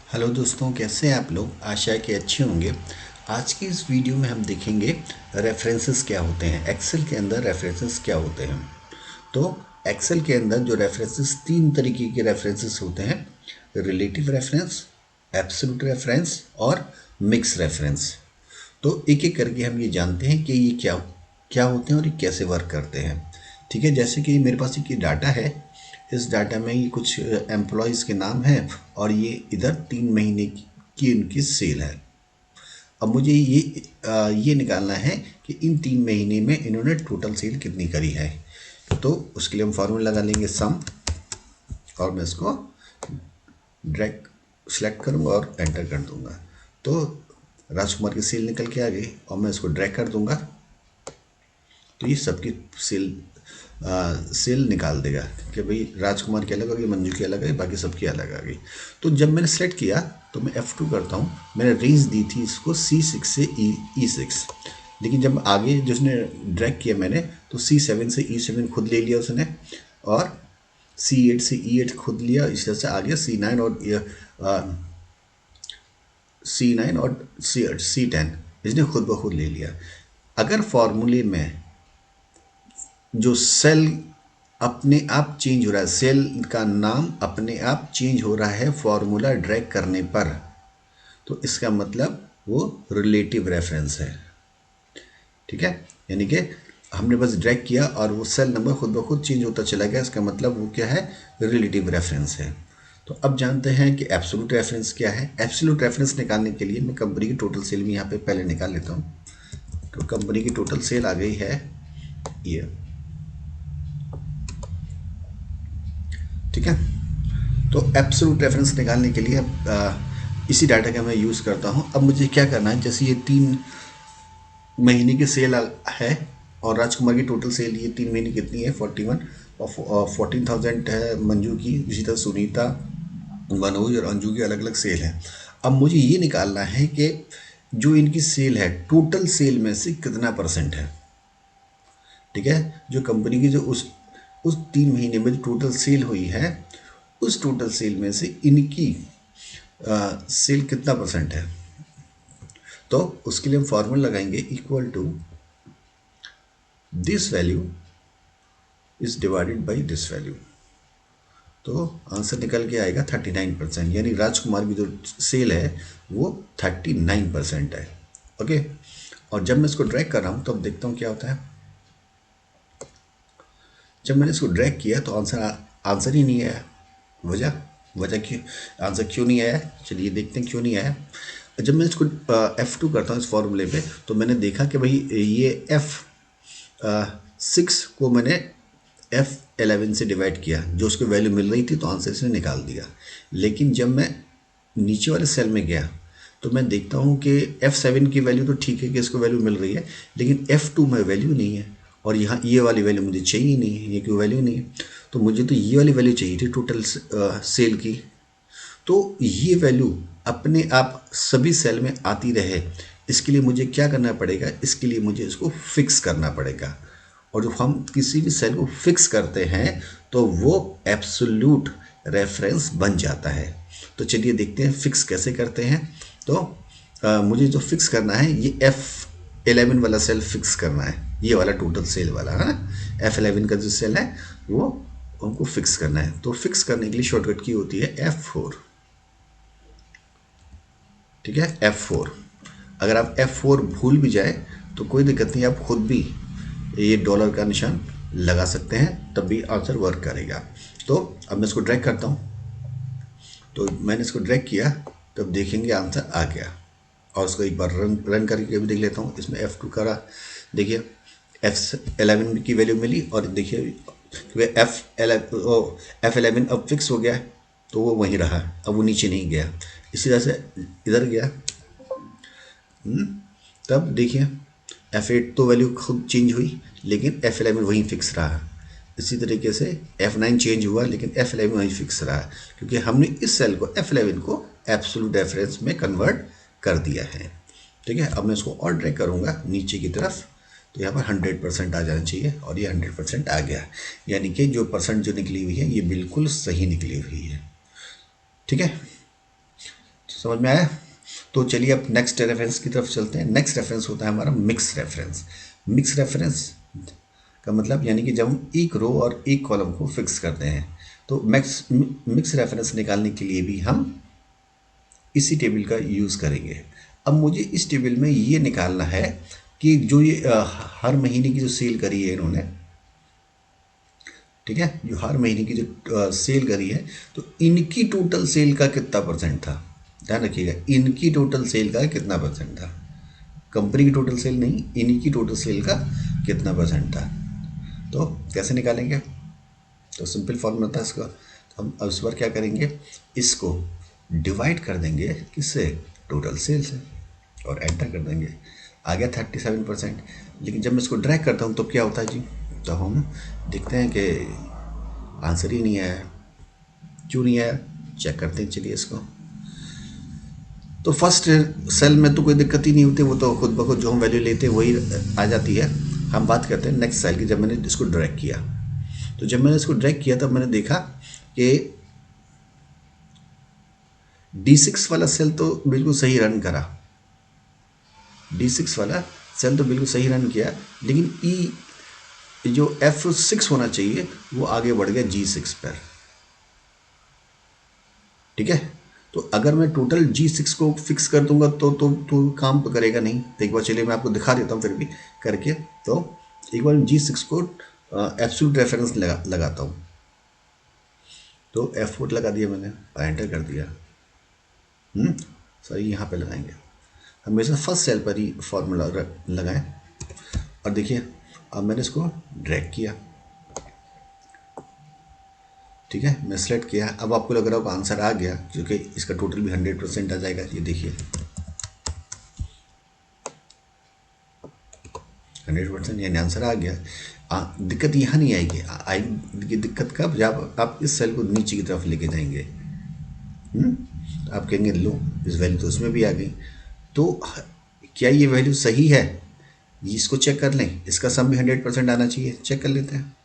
Hello दोस्तों, कैसे हैं आप लोग। आशा है कि अच्छे होंगे। आज की इस वीडियो में हम देखेंगे रेफरेंसेस क्या होते हैं। एक्सेल के अंदर रेफरेंसेस क्या होते हैं। तो एक्सेल के अंदर जो रेफरेंसेस, तीन तरीके के रेफरेंसेस होते हैं। रिलेटिव रेफरेंस, एब्सोल्यूट रेफरेंस और मिक्स रेफरेंस। तो एक एक करके हम ये जानते हैं कि ये क्या क्या होते हैं और ये कैसे वर्क करते हैं। ठीक है, जैसे कि मेरे पास एक डाटा है। इस डाटा में ये कुछ एम्प्लॉयज़ के नाम हैं और ये इधर 3 महीने की इनकी सेल है। अब मुझे ये निकालना है कि इन 3 महीने में इन्होंने टोटल सेल कितनी करी है। तो उसके लिए हम फार्मूला लगा लेंगे सम, और मैं इसको ड्रैग सेलेक्ट करूँगा और एंटर कर दूंगा। तो राजकुमार की सेल निकल के आ गई और मैं इसको ड्रैग कर दूंगा तो ये सबकी सेल निकाल देगा कि भाई राजकुमार की अलग आ गई, मंजू की अलग आ गई, बाकी सबकी अलग आ गई। तो जब मैंने सेलेक्ट किया तो मैं F2 करता हूँ। मैंने रेंज दी थी इसको C6 से E6, लेकिन जब आगे जिसने ड्रैग किया मैंने तो C7 से E7 खुद ले लिया उसने, और C8 से E8 खुद लिया। इस तरह से आ गया C9 और C10 इसने खुद ब खुद ले लिया। अगर फॉर्मूले में जो सेल अपने आप चेंज हो रहा है, सेल का नाम अपने आप चेंज हो रहा है फॉर्मूला ड्रैग करने पर, तो इसका मतलब वो रिलेटिव रेफरेंस है। ठीक है, यानी कि हमने बस ड्रैग किया और वो सेल नंबर खुद ब खुद चेंज होता चला गया, इसका मतलब वो क्या है, रिलेटिव रेफरेंस है। तो अब जानते हैं कि एब्सोल्यूट रेफरेंस क्या है। एब्सोल्यूट रेफरेंस निकालने के लिए मैं कंपनी की टोटल सेल भी यहाँ पे पहले निकाल लेता हूँ। तो कंपनी की टोटल सेल आ गई है ये। ठीक है, तो एब्सोल्यूट रेफरेंस निकालने के लिए इसी डाटा का मैं यूज़ करता हूँ। अब मुझे क्या करना है, जैसे ये 3 महीने की सेल है और राजकुमार की टोटल सेल ये 3 महीने कितनी है, 41, और 14,000 है मंजू की। इसी तरह सुनीता, मनोज और अंजू की अलग अलग सेल है। अब मुझे ये निकालना है कि जो इनकी सेल है टोटल सेल में से कितना परसेंट है। ठीक है, जो कंपनी की जो उस 3 महीने में जो टोटल सेल हुई है, उस टोटल सेल में से इनकी सेल कितना परसेंट है। तो उसके लिए हम फॉर्मूला लगाएंगे equal to this value is divided by this value. तो आंसर निकल के आएगा 39%, यानी राजकुमार की जो सेल है वो 39% है। ओके, और जब मैं इसको ड्रैग कर रहा हूँ तो अब देखता हूँ क्या होता है। जब मैंने इसको ड्रैग किया तो आंसर ही नहीं आया। वजह वजह क्यों, आंसर क्यों नहीं आया, चलिए देखते हैं क्यों नहीं आया। जब मैं इसको F2 करता हूँ इस फॉर्मूले पे, तो मैंने देखा कि भाई ये F6 को मैंने F11 से डिवाइड किया, जो उसको वैल्यू मिल रही थी, तो आंसर इसने निकाल दिया। लेकिन जब मैं नीचे वाले सेल में गया तो मैं देखता हूँ कि F7 की वैल्यू तो ठीक है कि इसको वैल्यू मिल रही है, लेकिन F2 में वैल्यू नहीं है। और यहाँ ये वाली वैल्यू मुझे चाहिए नहीं है, ये क्यों वैल्यू नहीं है। तो मुझे तो ये वाली वैल्यू चाहिए थी टोटल सेल की। तो ये वैल्यू अपने आप सभी सेल में आती रहे, इसके लिए मुझे क्या करना पड़ेगा, इसके लिए मुझे इसको फिक्स करना पड़ेगा। और जब हम किसी भी सेल को फिक्स करते हैं तो वो एब्सोल्यूट रेफरेंस बन जाता है। तो चलिए देखते हैं फिक्स कैसे करते हैं। तो मुझे जो फिक्स करना है, ये F11 वाला सेल फिक्स करना है, ये वाला टोटल सेल वाला है ना। F11 का जो सेल है वो हमको फिक्स करना है। तो फिक्स करने के लिए शॉर्टकट की होती है F4। ठीक है, F4। अगर आप F4 भूल भी जाए तो कोई दिक्कत नहीं, आप खुद भी ये डॉलर का निशान लगा सकते हैं, तब भी आंसर वर्क करेगा। तो अब मैं इसको ड्रैग करता हूँ। तो मैंने इसको ड्रैग किया, तब देखेंगे आंसर आ गया। और उसको एक बार रन करके भी देख लेता हूँ। इसमें F2 करा, देखिए F11 की वैल्यू मिली, और देखिए F11 अब फिक्स हो गया, तो वो वहीं रहा, अब वो नीचे नहीं गया। इसी तरह से इधर गया, तब देखिए F8 तो वैल्यू खुद चेंज हुई, लेकिन F11 वहीं फिक्स रहा। इसी तरीके से F9 चेंज हुआ, लेकिन F11 वहीं फिक्स रहा, क्योंकि हमने इस सेल को F11 को एब्सोल्यूट रेफरेंस में कन्वर्ट कर दिया है। ठीक है, अब मैं इसको और ड्रैग करूँगा नीचे की तरफ, तो यहाँ पर 100% आ जाना चाहिए, और ये 100% आ गया। यानी कि जो परसेंट जो निकली हुई है ये बिल्कुल सही निकली हुई है। ठीक है, समझ में आया? तो चलिए अब नेक्स्ट रेफरेंस की तरफ चलते हैं। नेक्स्ट रेफरेंस होता है हमारा मिक्स रेफरेंस। मिक्स रेफरेंस का मतलब यानी कि जब हम एक रो और एक कॉलम को फिक्स करते हैं, तो मिक्स रेफरेंस निकालने के लिए भी हम इसी टेबल का यूज़ करेंगे। अब मुझे इस टेबल में ये निकालना है कि जो ये हर महीने की जो सेल करी है इन्होंने, ठीक है, जो हर महीने की जो सेल करी है, तो इनकी टोटल सेल का कितना परसेंट था। ध्यान रखिएगा, इनकी टोटल सेल का कितना परसेंट था, कंपनी की टोटल सेल नहीं, इनकी टोटल सेल का कितना परसेंट था। तो कैसे निकालेंगे? तो सिंपल फॉर्मूला था इसका। तो हम अब इस बार क्या करेंगे, इसको डिवाइड कर देंगे किससे, टोटल सेल से, और एंटर कर देंगे। आ गया 37%। लेकिन जब मैं इसको ड्रैग करता हूँ तो क्या होता है जी, तो हम देखते हैं कि आंसर ही नहीं आया। क्यों नहीं आया, चेक करते हैं, चलिए इसको। तो फर्स्ट सेल में तो कोई दिक्कत ही नहीं होती, वो तो खुद ब खुद जो हम वैल्यू लेते हैं वही आ जाती है। हम बात करते हैं नेक्स्ट सेल की। जब मैंने इसको ड्रैग किया, तो जब मैंने इसको ड्रैग किया तब मैंने देखा कि D6 वाला सेल तो बिल्कुल सही रन करा, D6 वाला सेल तो बिल्कुल सही रन किया, लेकिन जो F6 होना चाहिए वो आगे बढ़ गया G6 पर। ठीक है, तो अगर मैं टोटल G6 को फिक्स कर दूंगा तो काम तो करेगा नहीं। तो एक बार चलिए मैं आपको दिखा देता हूँ फिर भी करके। तो एक बार G6 को एब्सोल्यूट रेफरेंस लगाता हूँ। तो F4 लगा दिया मैंने, एंटर कर दिया। सही, यहाँ पे लगाएंगे हमेशा फर्स्ट सेल पर ही फॉर्मूला लगाएं। और देखिए अब मैंने इसको ड्रैग किया, ठीक है, मैं सेलेक्ट किया। अब आपको लग रहा होगा आंसर आ गया, क्योंकि इसका टोटल भी 100% आ जाएगा। ये देखिए 100%, यानी आंसर आ गया। दिक्कत यहाँ नहीं आएगी, आएगी दिक्कत कब, जब आप इस सेल को नीचे की तरफ लेके जाएंगे। आप कहेंगे लो, इस वैल्यू तो उसमें भी आ गई, तो क्या ये वैल्यू सही है, इसको चेक कर लें। इसका सम भी 100% आना चाहिए, चेक कर लेते हैं।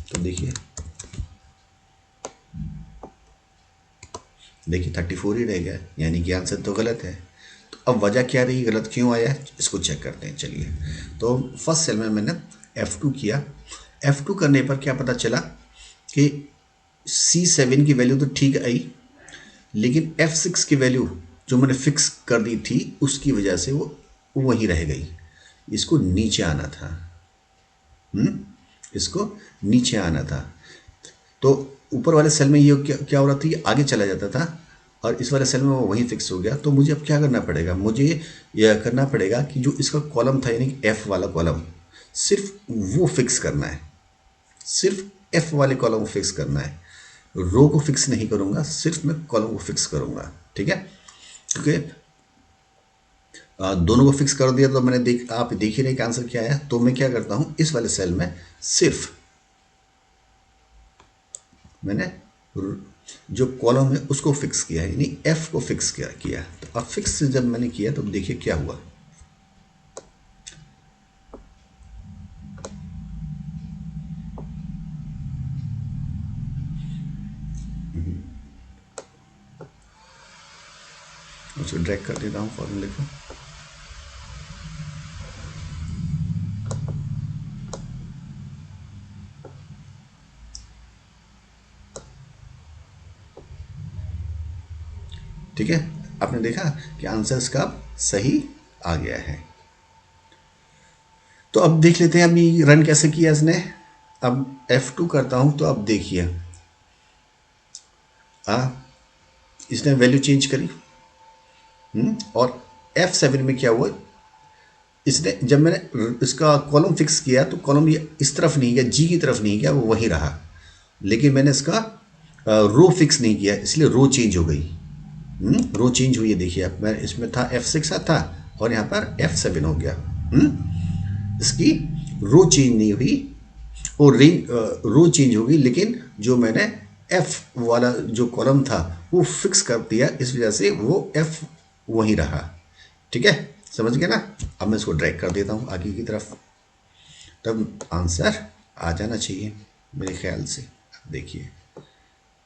तो देखिए 34 ही रह गया, यानी कि आंसर तो गलत है। तो अब वजह क्या रही, गलत क्यों आया, इसको चेक करते हैं। चलिए, तो फर्स्ट सेल में मैंने F2 किया। F2 करने पर क्या पता चला कि C7 की वैल्यू तो ठीक आई, लेकिन F6 की वैल्यू जो मैंने फिक्स कर दी थी उसकी वजह से वो वहीं रह गई। इसको नीचे आना था, इसको नीचे आना था। तो ऊपर वाले सेल में ये क्या हो रहा था, ये आगे चला जाता था, और इस वाले सेल में वो वहीं फिक्स हो गया। तो मुझे अब क्या करना पड़ेगा, मुझे यह करना पड़ेगा कि जो इसका कॉलम था, यानी कि F वाला कॉलम, सिर्फ वो फिक्स करना है, सिर्फ F वाले कॉलम को फिक्स करना है। रो को फिक्स नहीं करूँगा, सिर्फ मैं कॉलम को फिक्स करूँगा। ठीक है, क्योंकि दोनों को फिक्स कर दिया तो मैंने आप देख ही रहे कि आंसर क्या आया। तो मैं क्या करता हूँ, इस वाले सेल में सिर्फ मैंने जो कॉलम है उसको फिक्स किया है, यानी F को फिक्स किया। तो अब फिक्स जब मैंने किया तो देखिए क्या हुआ। उसको ड्रैग कर देता हूँ फॉर्मूले को। ठीक है, आपने देखा कि आंसर इसका सही आ गया है। तो अब देख लेते हैं अभी रन कैसे किया इसने। अब F2 करता हूं, तो अब देखिए इसने वैल्यू चेंज करी। और F7 में क्या हुआ, इसने जब मैंने इसका कॉलम फिक्स किया तो कॉलम ये इस तरफ नहीं गया, जी की तरफ नहीं गया, वो वहीं रहा। लेकिन मैंने इसका रो फिक्स नहीं किया, इसलिए रो चेंज हो गई। रो चेंज हुई है, देखिए आप, मैं इसमें था F6 था और यहाँ पर F7 हो गया। इसकी रो चेंज नहीं हुई, और रो चेंज हो गई, लेकिन जो मैंने F वाला जो कॉलम था वो फिक्स कर दिया, इस वजह से वो F वहीं रहा। ठीक है, समझ गए ना। अब मैं इसको ड्रैग कर देता हूँ आगे की तरफ, तब आंसर आ जाना चाहिए मेरे ख्याल से। अब देखिए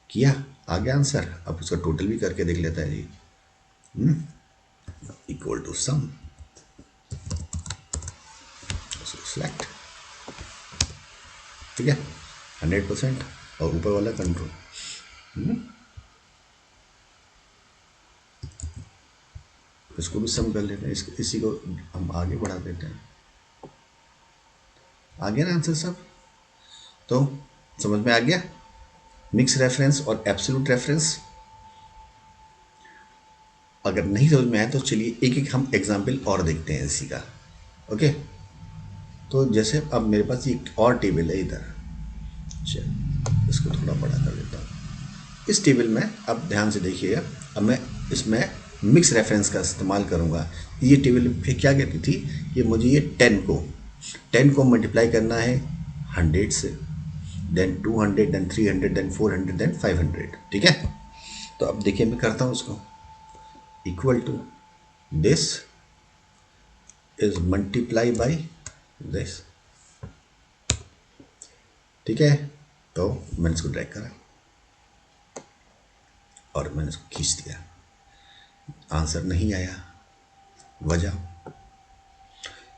किया, आ गया आंसर। अब उसका टोटल भी करके देख लेता है जी। इक्वल टू सम, सिलेक्ट, ठीक है, 100%, और ऊपर वाला कंट्रोल। इसको भी सम कर लेते हैं, इसी को हम आगे बढ़ा देते हैं। आ गया ना आंसर सब? तो समझ में आ गया मिक्स रेफरेंस और एब्सोल्यूट रेफरेंस? अगर नहीं समझ में आया तो चलिए एक एक हम एग्जाम्पल और देखते हैं इसी का। ओके, तो जैसे अब मेरे पास एक और टेबल है इधर, चल इसको थोड़ा बड़ा कर देता हूँ। इस टेबल में अब ध्यान से देखिएगा, अब मैं इसमें मिक्स रेफरेंस का इस्तेमाल करूँगा। ये टेबल फिर क्या कहती थी, ये मुझे ये 10 को मल्टीप्लाई करना है 100 से, देन 200, देन 300, देन 400, देन 500, ठीक है। तो अब देखिए मैं करता हूँ उसको, equal to this is multiply by this, ठीक है। तो मैंने इसको ड्रैग करा और मैंने इसको खींच दिया, आंसर नहीं आया।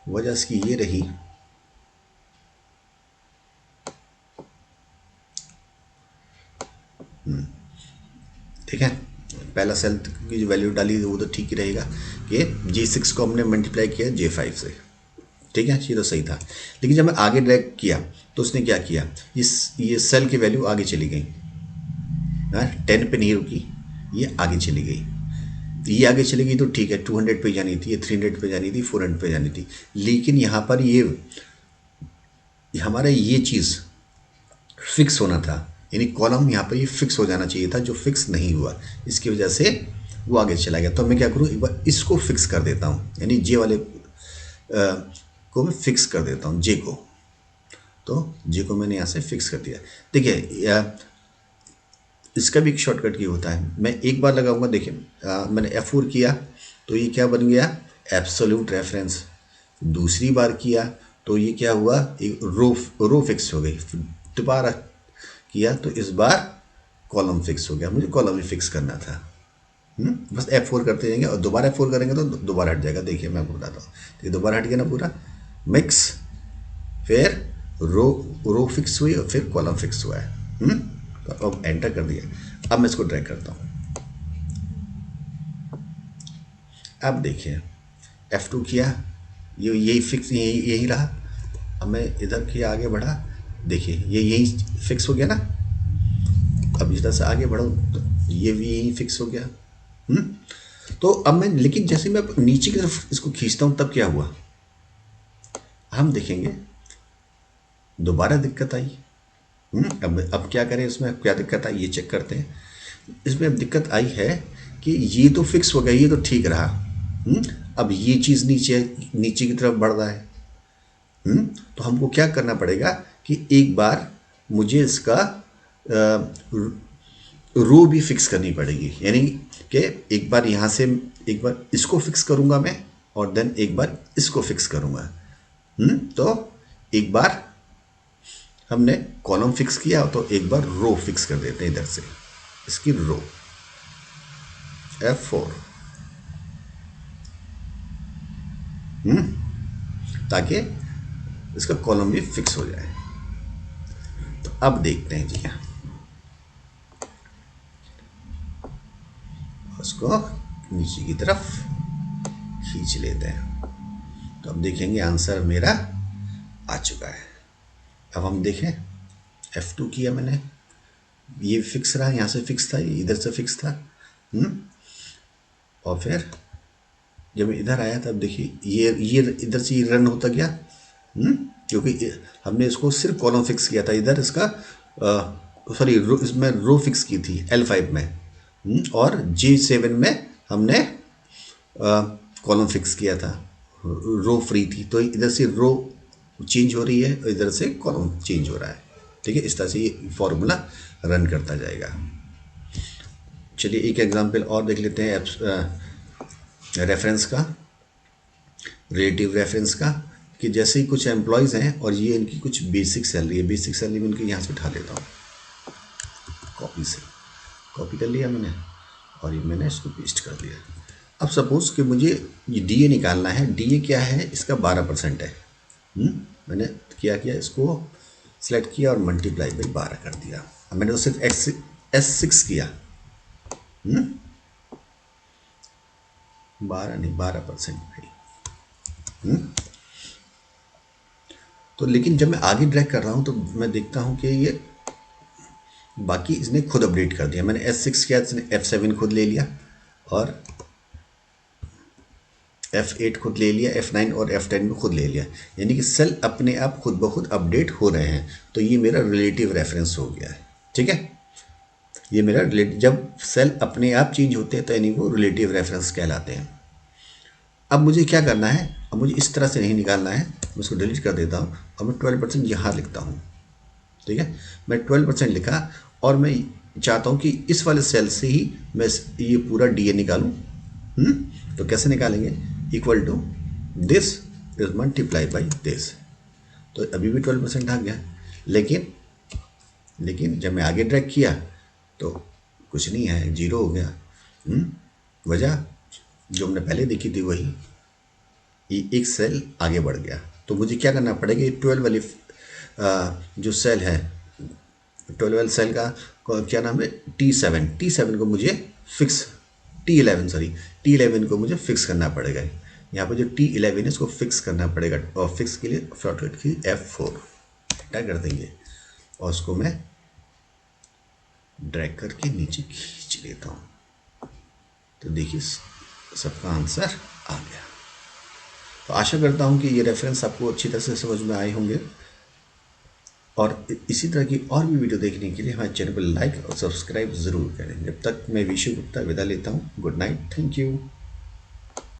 वजह इसकी ये रही, ठीक है। पहला सेल की जो वैल्यू डाली वो तो ठीक ही रहेगा कि G6 को हमने मल्टीप्लाई किया J5 से, ठीक है, ये तो सही था। लेकिन जब मैं आगे ड्रैग किया तो उसने क्या किया, ये सेल की वैल्यू आगे चली गई, 10 पे नहीं रुकी, ये आगे चली गई। ये आगे चली गई तो ठीक है, 200 पे जानी थी, ये 300 पे जानी थी, 400 पे जानी थी। लेकिन यहाँ पर ये हमारा ये चीज़ फिक्स होना था, यानी कॉलम यहाँ पर ये फिक्स हो जाना चाहिए था, जो फिक्स नहीं हुआ, इसकी वजह से वो आगे चला गया। तो मैं क्या करूँ, एक बार इसको फिक्स कर देता हूँ, यानी जे वाले को मैं फिक्स कर देता हूँ, जे को। तो जे को मैंने यहाँ से फिक्स कर दिया। देखिए इसका भी एक शॉर्टकट की होता है, मैं एक बार लगाऊंगा, देखिए मैंने F4 किया तो ये क्या बन गया, एब्सोल्यूट रेफरेंस। दूसरी बार किया तो ये क्या हुआ, एक रो फिक्स हो गई। दोबारा किया तो इस बार कॉलम फिक्स हो गया, मुझे कॉलम ही फिक्स करना था। बस F4 करते जाएंगे और दोबारा F4 करेंगे तो दोबारा हट जाएगा। देखिए मैं आपको बताता हूँ, देखिए दोबारा हट गया ना पूरा, मिक्स, फिर रो फिक्स हुई और फिर कॉलम फिक्स हुआ है। तो अब एंटर कर दिया। अब मैं इसको ड्रैग करता हूँ, अब देखिए F2 किया, ये यही फिक्स, यही रहा। अब मैं इधर किया, आगे बढ़ा, देखिए ये यही फिक्स हो गया ना। अब इस तरह से आगे बढ़ो तो ये भी यही फिक्स हो गया। तो अब मैं, लेकिन जैसे मैं नीचे की तरफ इसको खींचता हूँ तब क्या हुआ, हम देखेंगे दोबारा दिक्कत आई। अब क्या करें, इसमें क्या दिक्कत आई ये चेक करते हैं। इसमें अब दिक्कत आई है कि ये तो फिक्स हो गया, ये तो ठीक रहा। अब ये चीज़ नीचे की तरफ बढ़ रहा है। तो हमको क्या करना पड़ेगा कि एक बार मुझे इसका रो भी फिक्स करनी पड़ेगी, यानी कि एक बार यहाँ से, एक बार इसको फिक्स करूँगा मैं और देन एक बार इसको फिक्स करूँगा। तो एक बार हमने कॉलम फिक्स किया तो एक बार रो फिक्स कर देते हैं इधर से, इसकी रो F4, ताकि इसका कॉलम भी फिक्स हो जाए। तो अब देखते हैं जी, उसको नीचे की तरफ खींच लेते हैं। तो अब देखेंगे आंसर मेरा आ चुका है। अब हम देखें, F2 किया मैंने, ये फिक्स रहा, यहाँ से फिक्स था, ये इधर से फिक्स था। और फिर जब इधर आया तब देखिए ये इधर से ये रन होता गया, क्योंकि हमने इसको सिर्फ कॉलम फिक्स किया था, इधर इसका सॉरी इसमें रो फिक्स की थी L5 में, और J7 में हमने कॉलम फिक्स किया था, रो फ्री थी। तो इधर से रो चेंज हो रही है और इधर से कॉलम चेंज हो रहा है, ठीक है। इस तरह से ये फॉर्मूला रन करता जाएगा। चलिए एक एग्जांपल और देख लेते हैं रेफरेंस का, रिलेटिव रेफरेंस का, कि जैसे ही कुछ एम्प्लॉयज़ हैं और ये इनकी कुछ बेसिक सैलरी है, बेसिक सैलरी में इनकी यहाँ से उठा लेता हूँ, कॉपी से कॉपी कर लिया मैंने और ये मैंने इसको पेस्ट कर दिया। अब सपोज कि मुझे ये डी ए निकालना है, डी ए क्या है, इसका 12% है। मैंने क्या किया, इसको सेलेक्ट किया और मल्टीप्लाई बाई 12 कर दिया। अब मैंने तो सिर्फ S6 किया, 12 नहीं 12% भाई। तो लेकिन जब मैं आगे ड्रैग कर रहा हूँ तो मैं देखता हूँ कि ये बाकी इसने खुद अपडेट कर दिया। मैंने S6 किया, इसने F7 खुद ले लिया और F8 खुद ले लिया, F9 और F10 में खुद ले लिया। यानी कि सेल अपने आप खुद ब खुद अपडेट हो रहे हैं। तो ये मेरा रिलेटिव रेफरेंस हो गया है। ठीक है, ये मेरा जब सेल अपने आप चेंज होते हैं तो यानी वो रिलेटिव रेफरेंस कहलाते हैं। अब मुझे क्या करना है, अब मुझे इस तरह से नहीं निकालना है, मैं इसको डिलीट कर देता हूँ और मैं 12% यहाँ लिखता हूँ। ठीक है, मैं 12% लिखा और मैं चाहता हूँ कि इस वाले सेल से ही मैं ये पूरा डी ए निकालूँ। तो कैसे निकालेंगे, equal to this is multiply by this. तो अभी भी 12% आ गया, लेकिन जब मैं आगे ड्रैग किया तो कुछ नहीं है, 0 हो गया। वजह जो हमने पहले देखी थी वही, ये एक सेल आगे बढ़ गया। तो मुझे क्या करना पड़ेगा, 12 वाली जो सेल है, 12 वाले सेल का क्या नाम है, T7 को मुझे फिक्स, T11 को मुझे फिक्स करना पड़ेगा। यहाँ पर जो T11 है इसको फिक्स करना पड़ेगा और फिक्स के लिए शॉर्टकट की F4 क्या कर देंगे और उसको मैं ड्रैग करके नीचे खींच लेता हूँ। तो देखिए सबका आंसर आ गया। तो आशा करता हूँ कि ये रेफरेंस आपको अच्छी तरह से समझ में आए होंगे और इसी तरह की और भी वीडियो देखने के लिए हमारे चैनल को लाइक और सब्सक्राइब ज़रूर करें। जब तक मैं विशु गुप्ता विदा लेता हूँ, गुड नाइट, थैंक यू।